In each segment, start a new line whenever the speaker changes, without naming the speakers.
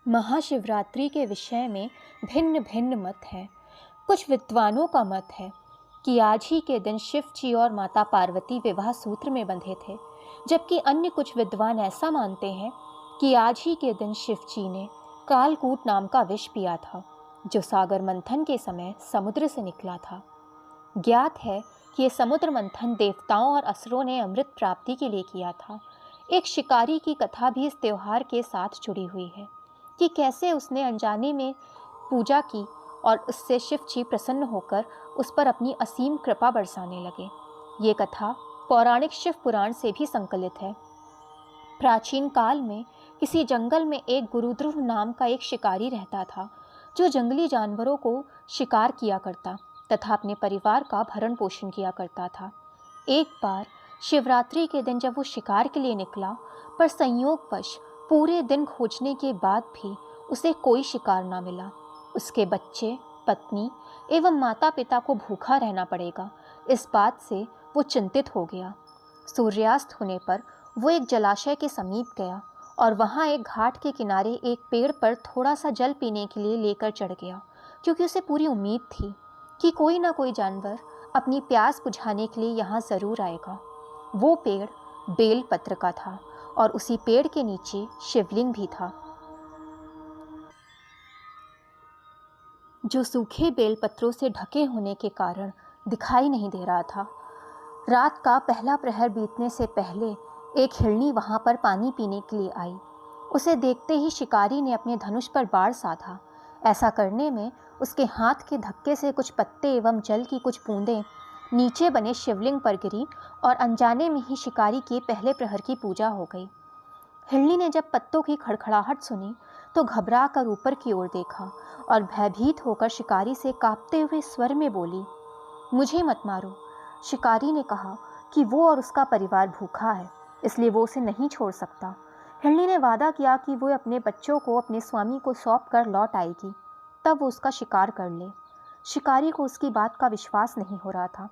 महाशिवरात्रि के विषय में भिन्न भिन्न मत हैं। कुछ विद्वानों का मत है कि आज ही के दिन शिव जी और माता पार्वती विवाह सूत्र में बंधे थे, जबकि अन्य कुछ विद्वान ऐसा मानते हैं कि आज ही के दिन शिव जी ने कालकूट नाम का विष पिया था, जो सागर मंथन के समय समुद्र से निकला था। ज्ञात है कि ये समुद्र मंथन देवताओं और असुरों ने अमृत प्राप्ति के लिए किया था। एक शिकारी की कथा भी इस त्योहार के साथ जुड़ी हुई है कि कैसे उसने अनजाने में पूजा की और उससे शिव जी प्रसन्न होकर उस पर अपनी असीम कृपा बरसाने लगे। ये कथा पौराणिक शिव पुराण से भी संकलित है। प्राचीन काल में किसी जंगल में एक गुरुध्रुव नाम का एक शिकारी रहता था, जो जंगली जानवरों को शिकार किया करता तथा अपने परिवार का भरण पोषण किया करता था। एक बार शिवरात्रि के दिन जब वो शिकार के लिए निकला, पर संयोगवश पूरे दिन खोजने के बाद भी उसे कोई शिकार ना मिला। उसके बच्चे, पत्नी एवं माता पिता को भूखा रहना पड़ेगा, इस बात से वो चिंतित हो गया। सूर्यास्त होने पर वो एक जलाशय के समीप गया और वहाँ एक घाट के किनारे एक पेड़ पर थोड़ा सा जल पीने के लिए लेकर चढ़ गया, क्योंकि उसे पूरी उम्मीद थी कि कोई ना कोई जानवर अपनी प्यास बुझाने के लिए यहाँ ज़रूर आएगा। वो पेड़ बेल पत्र का था और उसी पेड़ के नीचे शिवलिंग भी था, जो सूखे बेल पत्रों से ढके होने के कारण दिखाई नहीं दे रहा था। रात का पहला प्रहर बीतने से पहले एक हिरनी वहां पर पानी पीने के लिए आई। उसे देखते ही शिकारी ने अपने धनुष पर बाण साधा। ऐसा करने में उसके हाथ के धक्के से कुछ पत्ते एवं जल की कुछ बूंदें नीचे बने शिवलिंग पर गिरी और अनजाने में ही शिकारी के पहले प्रहर की पूजा हो गई। हिरनी ने जब पत्तों की खड़खड़ाहट सुनी तो घबरा कर ऊपर की ओर देखा और भयभीत होकर शिकारी से कांपते हुए स्वर में बोली, मुझे मत मारो। शिकारी ने कहा कि वो और उसका परिवार भूखा है, इसलिए वो उसे नहीं छोड़ सकता। हिरनी ने वादा किया कि वो अपने बच्चों को अपने स्वामी को सौंप कर लौट आएगी, तब वो उसका शिकार कर ले। शिकारी को उसकी बात का विश्वास नहीं हो रहा था।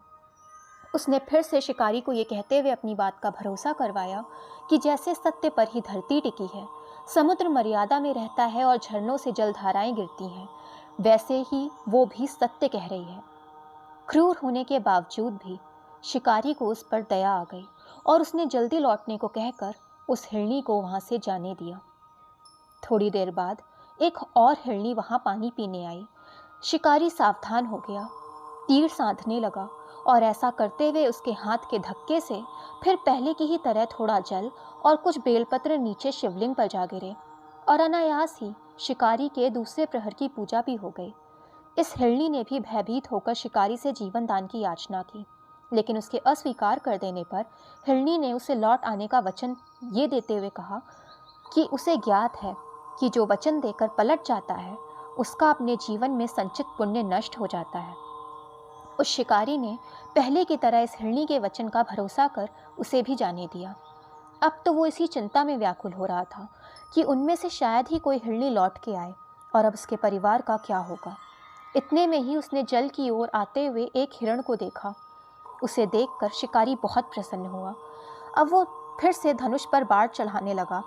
उसने फिर से शिकारी को ये कहते हुए अपनी बात का भरोसा करवाया कि जैसे सत्य पर ही धरती टिकी है, समुद्र मर्यादा में रहता है और झरनों से जलधाराएं गिरती हैं, वैसे ही वो भी सत्य कह रही है। क्रूर होने के बावजूद भी शिकारी को उस पर दया आ गई और उसने जल्दी लौटने को कहकर उस हिरनी को वहां से जाने दिया। थोड़ी देर बाद एक और हिरनी वहां पानी पीने आई। शिकारी सावधान हो गया, तीर साधने लगा और ऐसा करते हुए उसके हाथ के धक्के से फिर पहले की ही तरह थोड़ा जल और कुछ बेलपत्र नीचे शिवलिंग पर जा गिरे और अनायास ही शिकारी के दूसरे प्रहर की पूजा भी हो गई। इस हिरनी ने भी भयभीत होकर शिकारी से जीवन दान की याचना की, लेकिन उसके अस्वीकार कर देने पर हिरनी ने उसे लौट आने का वचन ये देते हुए कहा कि उसे ज्ञात है कि जो वचन देकर पलट जाता है उसका अपने जीवन में संचित पुण्य नष्ट हो जाता है। उस शिकारी ने पहले की तरह इस हिरनी के वचन का भरोसा कर उसे भी जाने दिया। अब तो वो इसी चिंता में व्याकुल हो रहा था कि उनमें से शायद ही कोई हिरनी लौट के आए और अब उसके परिवार का क्या होगा। इतने में ही उसने जल की ओर आते हुए एक हिरण को देखा। उसे देखकर शिकारी बहुत प्रसन्न हुआ। अब वो फिर से धनुष पर बाण चढ़ाने लगा।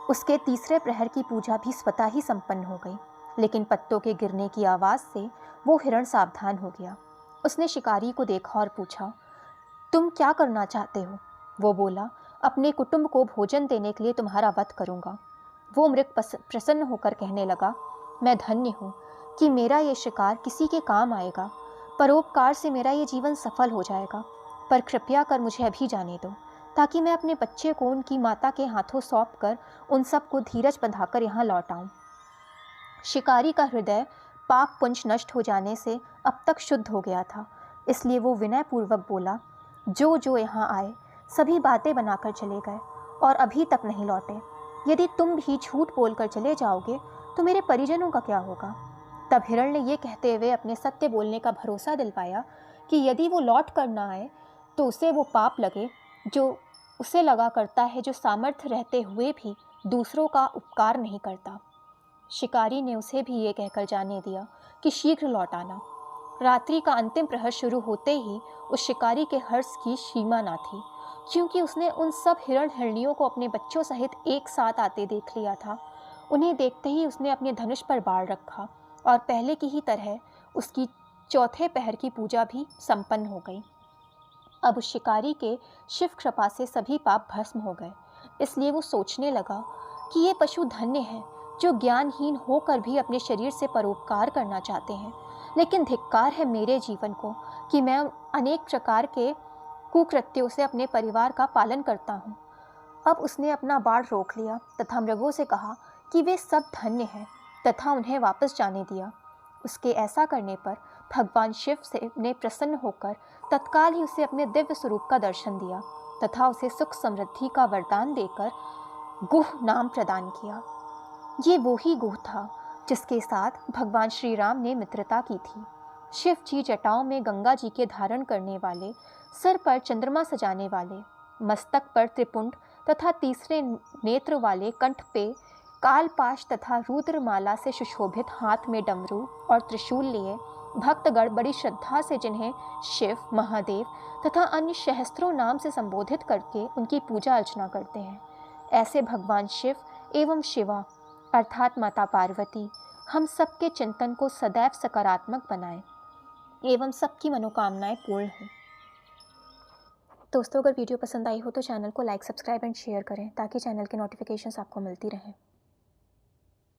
उसके तीसरे प्रहर की पूजा भी स्वतः ही संपन्न हो गई, लेकिन पत्तों के गिरने की आवाज़ से वो हिरण सावधान हो गया। उसने शिकारी को देखा और पूछा, तुम क्या करना चाहते हो? वो बोला, अपने कुटुंब को भोजन देने के लिए तुम्हारा वध करूँगा। वो मृग प्रसन्न होकर कहने लगा, मैं धन्य हूँ कि मेरा ये शिकार किसी के काम आएगा। परोपकार से मेरा ये जीवन सफल हो जाएगा, पर कृपया कर मुझे अभी जाने दो, ताकि मैं अपने बच्चे को उनकी माता के हाथों सौंप कर उन सबको धीरज बंधाकर यहाँ लौट आऊँ। शिकारी का हृदय पाप पुंज नष्ट हो जाने से अब तक शुद्ध हो गया था, इसलिए वो विनयपूर्वक बोला, जो जो यहाँ आए सभी बातें बनाकर चले गए और अभी तक नहीं लौटे। यदि तुम भी झूठ बोलकर चले जाओगे तो मेरे परिजनों का क्या होगा? तब हिरण ने ये कहते हुए अपने सत्य बोलने का भरोसा दिलवाया कि यदि वो लौट कर ना आए तो उसे वो पाप लगे जो उसे लगा करता है, जो सामर्थ्य रहते हुए भी दूसरों का उपकार नहीं करता। शिकारी ने उसे भी ये कहकर जाने दिया कि शीघ्र लौट आना। रात्रि का अंतिम प्रहर शुरू होते ही उस शिकारी के हर्ष की सीमा ना थी, क्योंकि उसने उन सब हिरण हिरनियों को अपने बच्चों सहित एक साथ आते देख लिया था। उन्हें देखते ही उसने अपने धनुष पर बाण रखा और पहले की ही तरह उसकी चौथे पहर की पूजा भी संपन्न हो गई। अब उस शिकारी के शिव कृपा से सभी पाप भस्म हो गए, इसलिए वो सोचने लगा कि ये पशु धन्य हैं जो ज्ञानहीन होकर भी अपने शरीर से परोपकार करना चाहते हैं, लेकिन धिक्कार है मेरे जीवन को कि मैं अनेक प्रकार के कुकृत्यों से अपने परिवार का पालन करता हूँ। अब उसने अपना बाण रोक लिया तथा मृगों से कहा कि वे सब धन्य हैं तथा उन्हें वापस जाने दिया। उसके ऐसा करने पर भगवान शिव से ने प्रसन्न होकर तत्काल ही उसे अपने दिव्य स्वरूप का दर्शन दिया तथा उसे सुख समृद्धि का वरदान देकर गुह नाम प्रदान किया। ये वो ही गुह था जिसके साथ भगवान श्री राम ने मित्रता की थी। शिव जी जटाओं में गंगा जी के धारण करने वाले, सर पर चंद्रमा सजाने वाले, मस्तक पर त्रिपुंड तथा तीसरे नेत्र वाले, कंठ पे कालपाश तथा रुद्रमाला से सुशोभित, हाथ में डमरू और त्रिशूल लिए भक्तगण बड़ी श्रद्धा से जिन्हें शिव, महादेव तथा अन्य सहस्त्रों नाम से संबोधित करके उनकी पूजा अर्चना करते हैं। ऐसे भगवान शिव एवं शिवा अर्थात माता पार्वती हम सबके चिंतन को सदैव सकारात्मक बनाएं एवं सबकी मनोकामनाएं पूर्ण हों। दोस्तों, अगर वीडियो पसंद आई हो तो चैनल को लाइक, सब्सक्राइब एंड शेयर करें ताकि चैनल की नोटिफिकेशंस आपको मिलती रहें।